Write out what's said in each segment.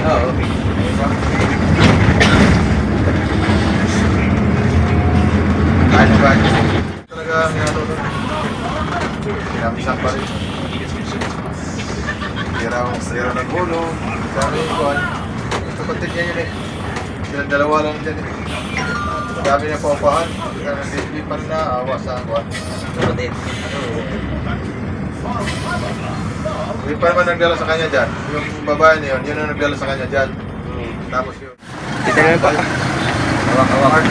Oo. Kahit na ba? Talaga ang ano doon. Sinamisak pa rin. Sira ng gulo. Dami yung kuhan. Kapatid niya yun eh. Silang dalawa lang dyan eh. Dami na paupahan. Hindi pa rin naawa sa kuhan. Kapatid. Hindi pa naman nagdala sa kanya dyan. Yung babae niya yun ang nagdala sa kanya dyan. Tapos yun. Dito na pa. Hawak-hawak.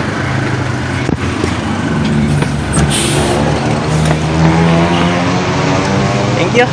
Thank you.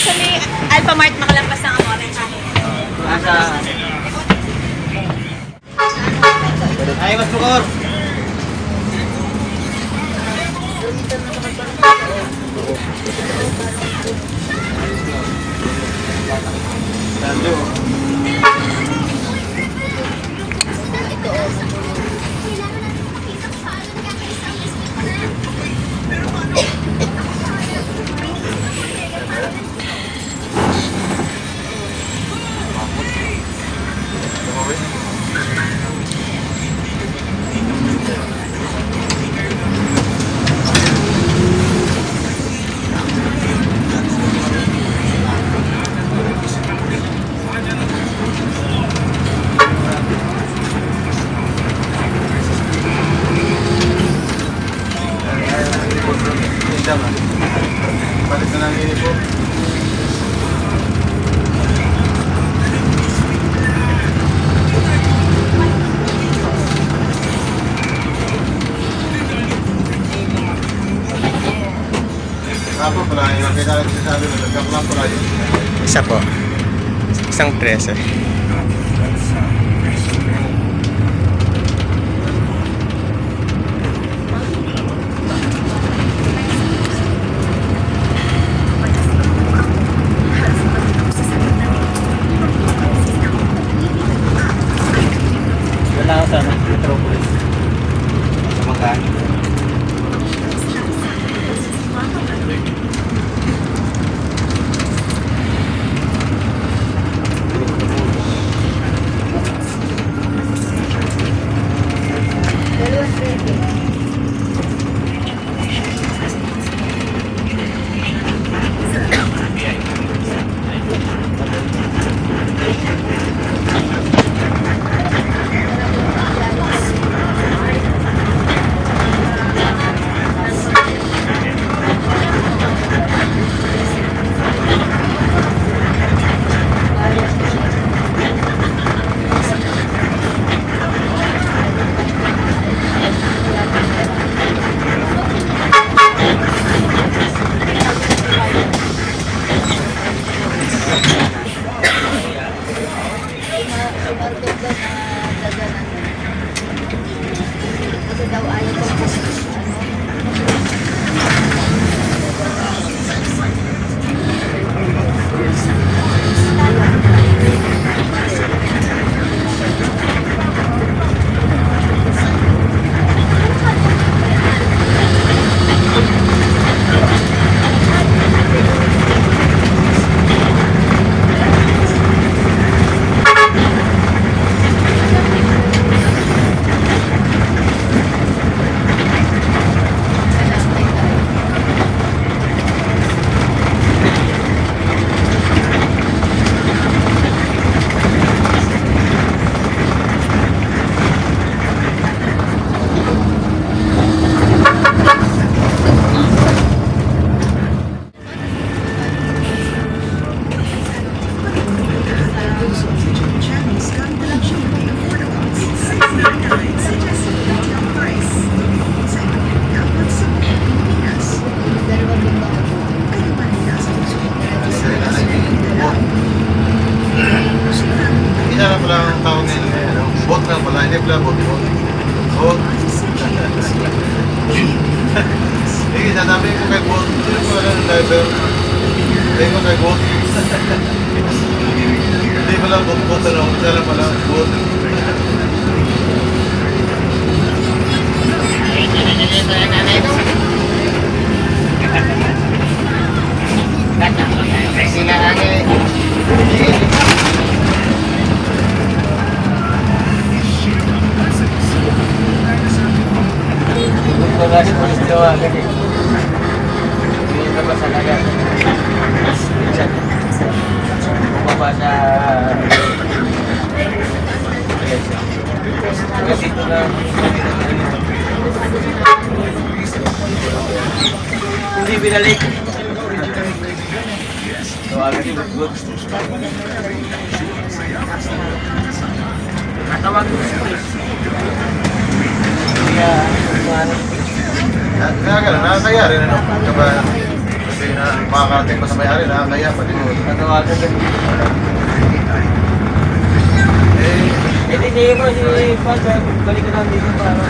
Sa may Alphamart, makalampas ng Amore. Ay, mas bukor. Balik na ng ini po. Ako pala, yung kaya sabi mo, nagkap lang pala yun. Isa po. Isang 13. Wala ako sana, Metropolis. Magkano? bigla, bot. Sige, sasabi ko kay bot. Sino ko alam ng driver? Sabi ko kay bot. Hindi pala bot, ano? Sala pala, bot. Sila lagi. Pagkas polis tawagan eh. Hindi na ba sa nagat? Minsan, bumaba sa... Kasi ito na... Hindi binalik. Tawagan ni Butbut. Natawag ko sa polis. Kaya, ano? Kaya gano'n, nakakaya rin ano, kaba, kasi na makakarating pa sa may-ari, nakakaya pati mo. Natawagan ka. Eh, Hindi ko si Pag, balik ko lang dito para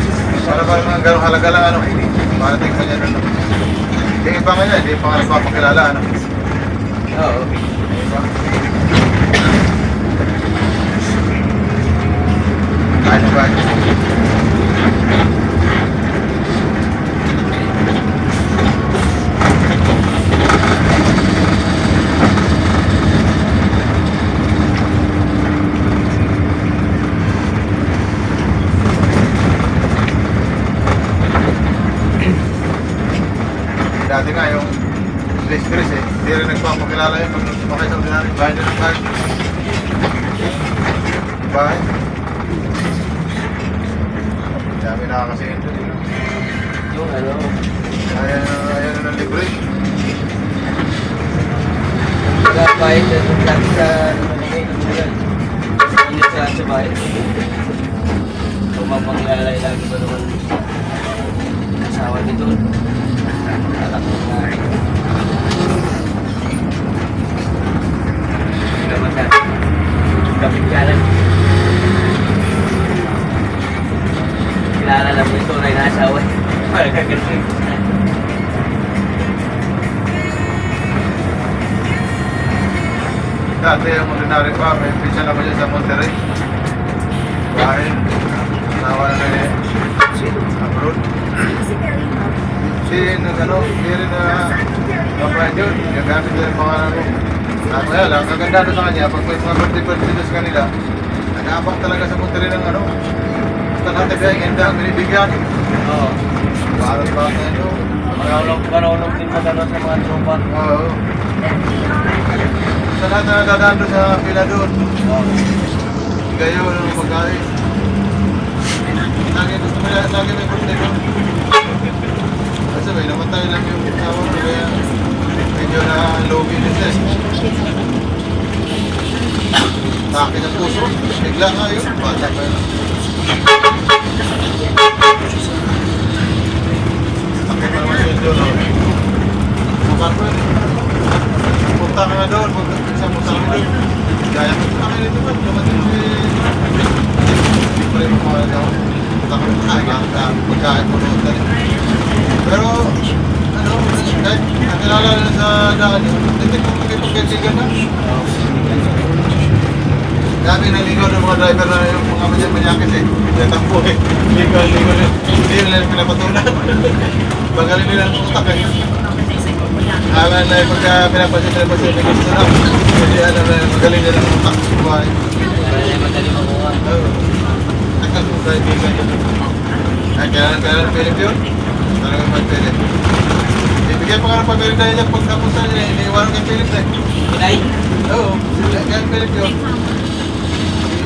para mga gano'ng halaga lang, ano, makarating pa niya doon. Hindi pa nga niya, hindi pa nga nagpapakilala, ano. Oo. Ano ba? Dati nga yung stress eh, hindi rin nagpapakilala yun pag sumakay sa ordinary bahay na ng bahay. Bahay. Dami nakakasingin doon eh. Yung ano, Ayan na ng libre. nagkapahit na yung lagi sa nakalagay ng bulan. Init sa bahay. Tumapanglalay lagi ba naman asawa nito. Anak ko na. Hindi naman na. Kapit ka lang. Kilala lang mo ito na yung asawa. Parang kagaling. Dati yung ordinary pa, may pinsan ako dyan sa Monterrey. Bahay. Nawa na na abroad. Si ano, hindi rin na kapahan yun. Gagamit nila yung mga ano. Kaya lang, kaganda doon sa kanya, pag may mga birthday sa kanila, nag-aabang talaga sa Monterrey ng ano. Basta natin yung endang binibigyan. Oo. Parang ba na yun? Marunong din magano sa mga tropa. Oo. Sa lahat na nadadaan doon sa pila doon. Gayo ng pagkain. Lagi gusto mo yan, lagi may birthday doon. Kasi may namatay lang yung asawa ko, kaya medyo na low-key business. Sakit ang puso, bigla nga yun, bata pa yun. Sakit pa naman yun doon, no? Bukan pa yun. Punta ka nga doon, isang punta kami doon. Gaya ko sa akin dito ba? Dumating si... Hindi ko rin makawalan ako. Punta kami pagkain mo doon dali. Pero, ano, kahit nakilala na sa daan yun, hindi ko magkipagkaibigan na. Dami naligaw ng mga driver na yung mga manyakis eh. Natampo eh. Ligaw eh. Hindi nila pinapatunan. Magaling nila ng utak eh. Alam na yung pagka pinapasin, may gusto lang. Hindi alam na magaling nila ng utak. Buhay. Kaya madali makuha. Oo. Tagal mo kaibigan yun. Ay, kailan Philip yun? Talagang mag-Philip. Ibigay pa ka ng pag-Philip dahil niya pagkapunta niya. Iniiwanan kay Philip eh. Pinay? Oo. Kaya Philip yun.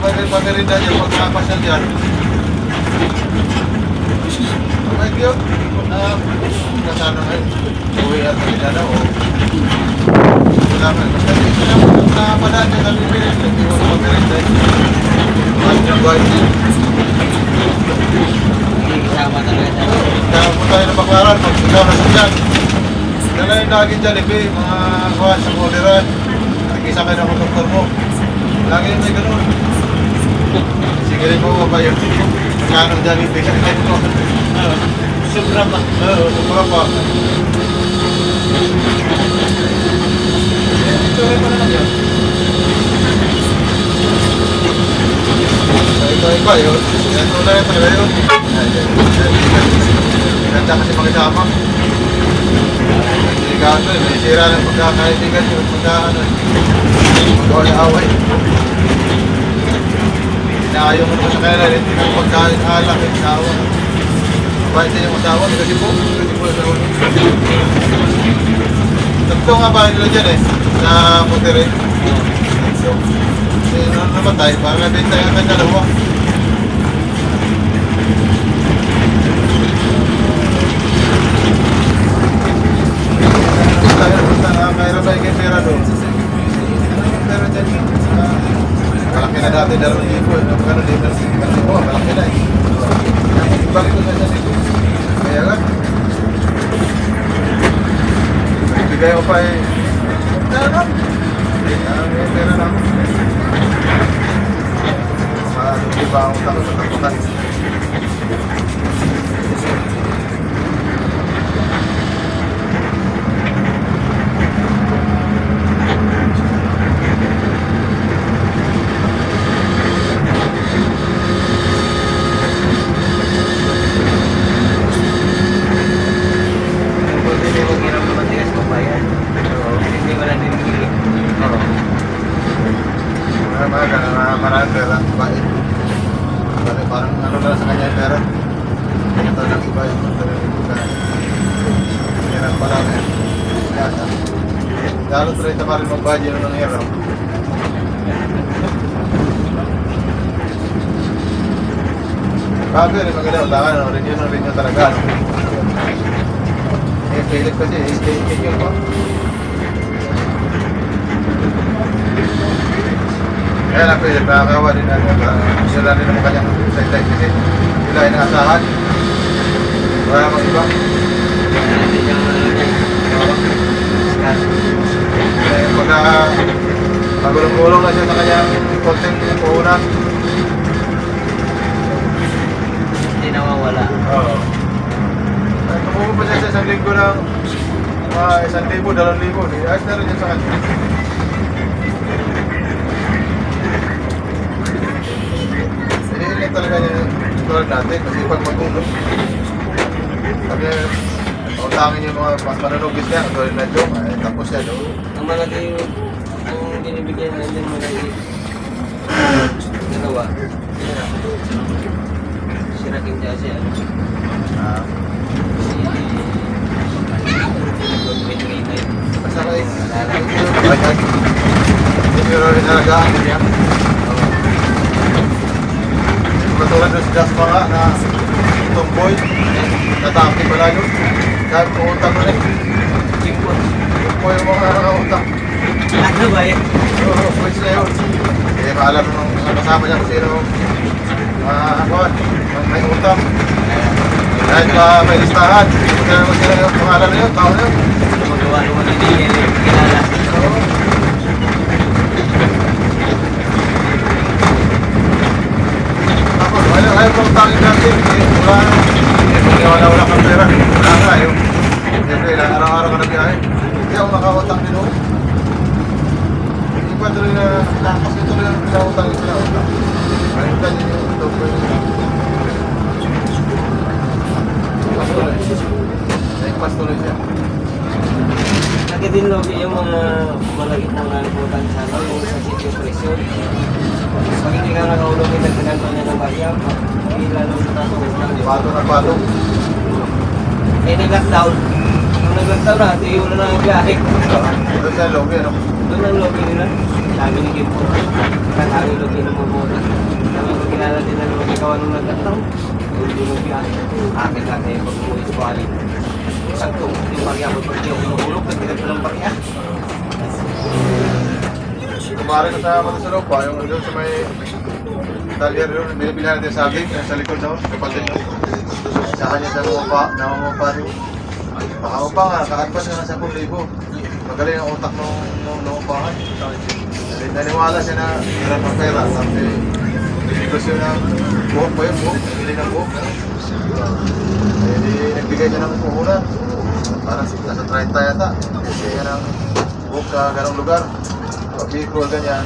Pag-Philip dahil niya pagkakapasyal dyan. Mabait yun. Kasano ngayon. Uwi at Manila o wala man. Basta dito lang nakapadaan niya kami Philip. Hindi mo na pag-Philip dahil. Buhay niya. Hindi kasama talaga siya. Kaya po tayo na baklaran, pag-ikaw na sakyan. Dala yung lagi Jollibee, mga kuhan sa Kuliran. Nag-isa kayo ng motor mo. Lagi may ganun. Sige rin po ba yun? kano dyan yung bigyan tayo ko. Sobra pa. Oo, sobra pa. Ito rin pala lang yan. Iba yun. Yan na yan talaga yun. Ganda kasi makisama. Hindi ka ano, may sira ng pagkakaibigan yun. Pagka-ano, mag-away. Inaayong mo naman sa kanila, hindi na pagkain alak, asawa. Bakit din yung asawa? Kasi po yung asawa. Tatlo nga bahay nila dyan eh, sa Monterrey. So, namatay, parang nabenta yung ang dalawa. Mayroon ba yung pera doon? Pero dyan, malaki na dati 2,000 eh. Magkano din, malaki na eh. Bakit ko na dyan ito? Kaya nga. Bigay mo pa eh. Pera lang. May pera lang. Diba ang takot sa takutan? Hindi mo hirap na matigas mo pa yan. Hindi mo lang dinigili. Oo. Maraming pera. Bakit? Parang ano na sa kanya yung pera. Ito lang iba yung hirap pala na yun. Yata. Lalo tuloy sa marin mag-budget ng hirap. Bago rin maganda. Utangan, rin yun talaga. Eh, Philip kasi, stay yun pa. Kaya lang Philip, nakakawa din natin. Sila rin naman kanyang side-side kasi sila ay naasahan. Wala namang iba. Hindi ka naman lang yan. Scar. Kaya pagka magulong-gulong na siya sa kanyang konting puhunan. Hindi nawawala. Oo. Tumumo pa siya sa isang linggo ng 1,000, 2,000. Ayos na rin siya sa kanya. Hindi talaga niya tulad natin kasi pag magulong. Sabi niya, pautangin yung mga manunugis niya, tulad na joke, ay tapos siya doon. Ang malaki ang binibigyan na din malaki. Dalawa. Si Rakim siya siya. Ah, basta kayo. Hindi ko rin nalagaan niya. Matulad doon si Jasper nga na tomboy, nataki pala yun. Dahil pumunta mo rin. Tomboy yung mga nakakautang. Ano ba yun? Oo, pwede na yun. Eh, maalam nung kasama niya kung sino may utang. Dahil ka may listahan, kaya naman sila yung pangalan na yun, tao na yun. Magawa naman hindi niya kilala. Oo. Tapos, ayaw kong tanging natin. Wala kang pera. Wala nga yun. Siyempre, ilang araw-araw ka na biyahe. Hindi ako nakautang din ako. Hindi pa tuloy na tapos ito tuloy na pinautang yung pinautang. Kalimutan niyo yung ito po yung pas tuloy. Naipas tuloy siya. Lagi din lobby yung mga malagit ng naliputan sa ano, yung sa sitio presyo. Pag hindi ka nakaulogin, nagtagal pa niya ng bagya, hindi lalong natasuot lang. Pato na pato. Eh, nag-lockdown. Nung nag-lockdown na, di wala na ang biyahe. Doon sa lobby, ano? Doon ang lobby nila. Sabi ni Kimpo, katawin lobby ng mabuta. Sabi ko, kilala din na naman ikaw nung nag-lockdown. Hindi mo biyahe. Akin lang kayo pag umuwi sa kuwali. Sakto, yung bagya ko pag di ako nahulog, nagtigat pa ng bagya. Kumari ko sa mata sa loob pa, yung doon sa may talyer yun, binibilihan natin sa saging, sa likod daw, kapatid yun. Sa kanya sa namumapa rin. Nakaupa nga, kaadpas nga sa 10,000. Magaling ang utak nung upahan. Naniwala siya na hirap ang pera, sabi negosyo ng buhok pa yun, buhok. Bili ng buhok. Eh, di nagbigay siya ng puhunan. Parang nasa 30 yata. Nagbigay ng buhok sa ganong lugar. Pag-Bicol, ganyan.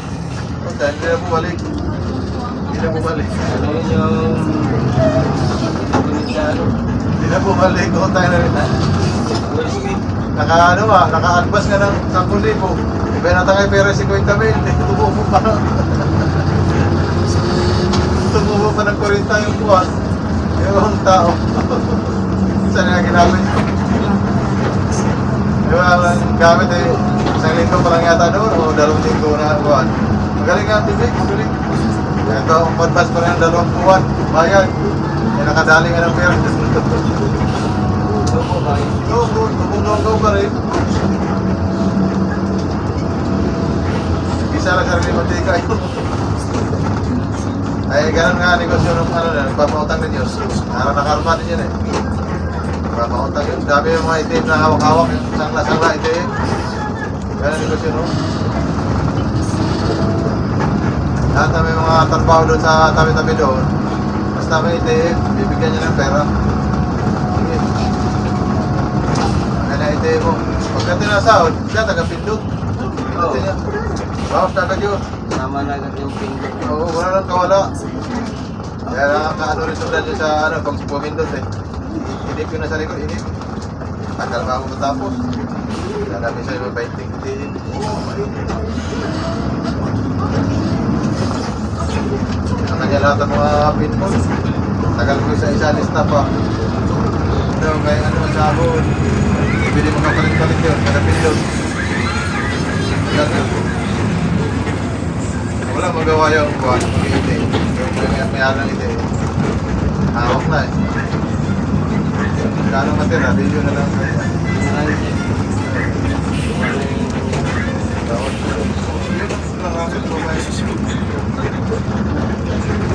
Punta, hindi na bumalik. Hindi na bumalik. Ano yun yung... Hindi na bumalik. Kung tayo na rin. Naka-advance ka ng 10,000. Iba na tayo pera 50,000. Tumubo pa. Tumubo pa ng 40 yung buwan. Yung tao. Saan nga ginamit? Diba, ang gamit eh, isang linggo pa lang yata doon o 2 linggo na buwan. Magaling nga, tibig, magaling. Ito, ang advance pa rin ang 2 buwan. Bayad. Eh, nakadali nga ng pera. Opo, bakit? Tumulong pa rin. Isa lang sarili matika yun. Ay, ganun nga negosyo ng nagpapautang ng Diyos. Nakakarma din yun eh. Nagpapautang yun. Dami yung mga itim na hawak-hawak, yung sangla-sangla itim. Ganun negosyo no. Lahat na may mga trabaho doon sa tabi-tabi doon. Basta may itim, bibigyan niya ng pera. Sige. Kaya itim mo. Pagka tinasahod, siya taga-pindot. Pindot niya. Bawas na agad yun. Sama na agad yung pindot. Oo, wala nang kawala. Kaya nakakaano rin sudan yun sa pag pumindot eh. Inip yun na sa likod, inip. Tagal pa ako matapos. Dami sa iba, 20 din. Kanya lahat ang mga pinball. Tagal ko sa isa lista pa. Kaya sabon. Bili mo kapalit-palit yun, kada pindot. Wala magawa yung buwan, mag-iite. Yung may-ari ng ite. Hawak na eh. Kano matira, video na lang.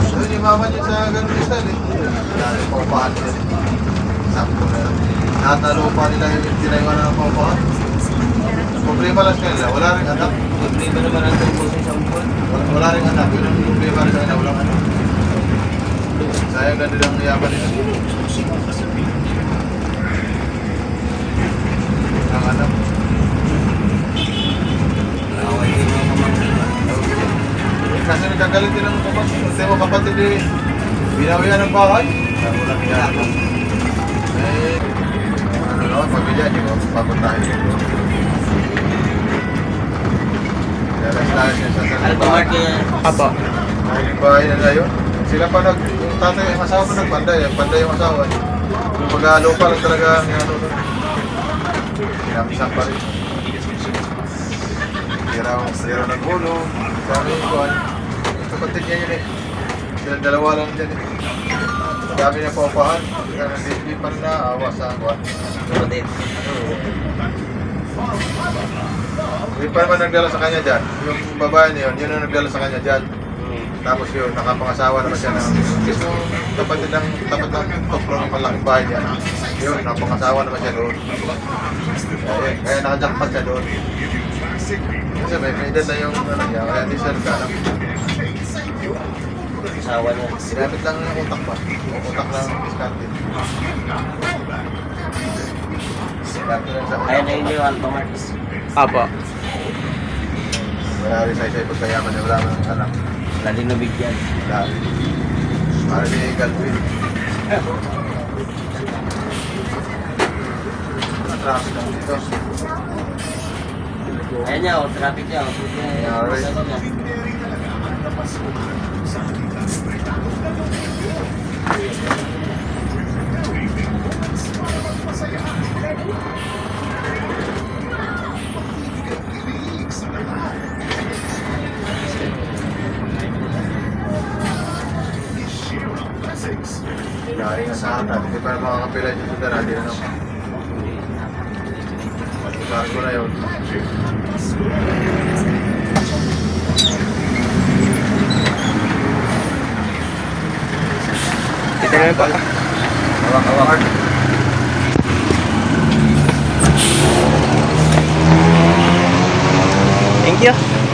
Doon yung mama niya sa ganun style eh. Dahil paupahan nila. Sakto na lang. Lahat na lupa nila yung tinayuan na ng paupahan. Problema lang kanila, wala rin anak. Problema naman ang tungkol sa isang buwan. Wala rin anak, yun ang problema rin sa kanila, walang anak. Sayang ganda lang yaman nila. Ang anak. Away din mga pamangkin. Kasi nagkagalit din ang kapatid. Kasi mga kapatid eh, binawian ng bahay. Wala pinakon. Eh, ano naman, pamilya, di ba? Papuntahin. Dalas-dalas niya sa sarili. Alpamart niya. Apo. Ang bahay nila yun. Sila pa yung tatay, yung asawa pa nagpanday. Panday yung asawa. Yung pag-alupa lang talaga ang ano doon. Sinamisan pa rin. Sira ng gulo. Sabi yung kuhan. Kapatid niya yun eh. Sila dalawa lang dyan eh. Dami niya paupahan. Hindi pa rin naawa sa kuhan. Kapatid. Hindi pa naman nagdala sa kanya dyan. Yung babae niya yun ang nagdala sa kanya dyan. Tapos yun, nakapangasawa naman siya ng mismo tapat ng toklo ng malaking bahay niya. Yun, nakapangasawa naman siya doon. Kaya nakajakpat siya doon. Kasi may edad na yung ano niya, kaya hindi siya nagkanak. Asawa niya. Ginamit lang yung utak ba? O utak lang diskarte. Diskarte lang sa Kaya na yun yung Alpamart. Apo. wala rin sa isa pagkayaman niya, wala nang anak. Lali na bigyan. Dahil para ni Galvin. Traffic lang dito. Ayan niya, o traffic niya. O puti niya. Alright. Ano niya. Dahil nga sa akin, hindi pa makakapila dito sa dara, hindi na naman. Cargo na yun. Ito na po. Hawak-hawak. Thank you.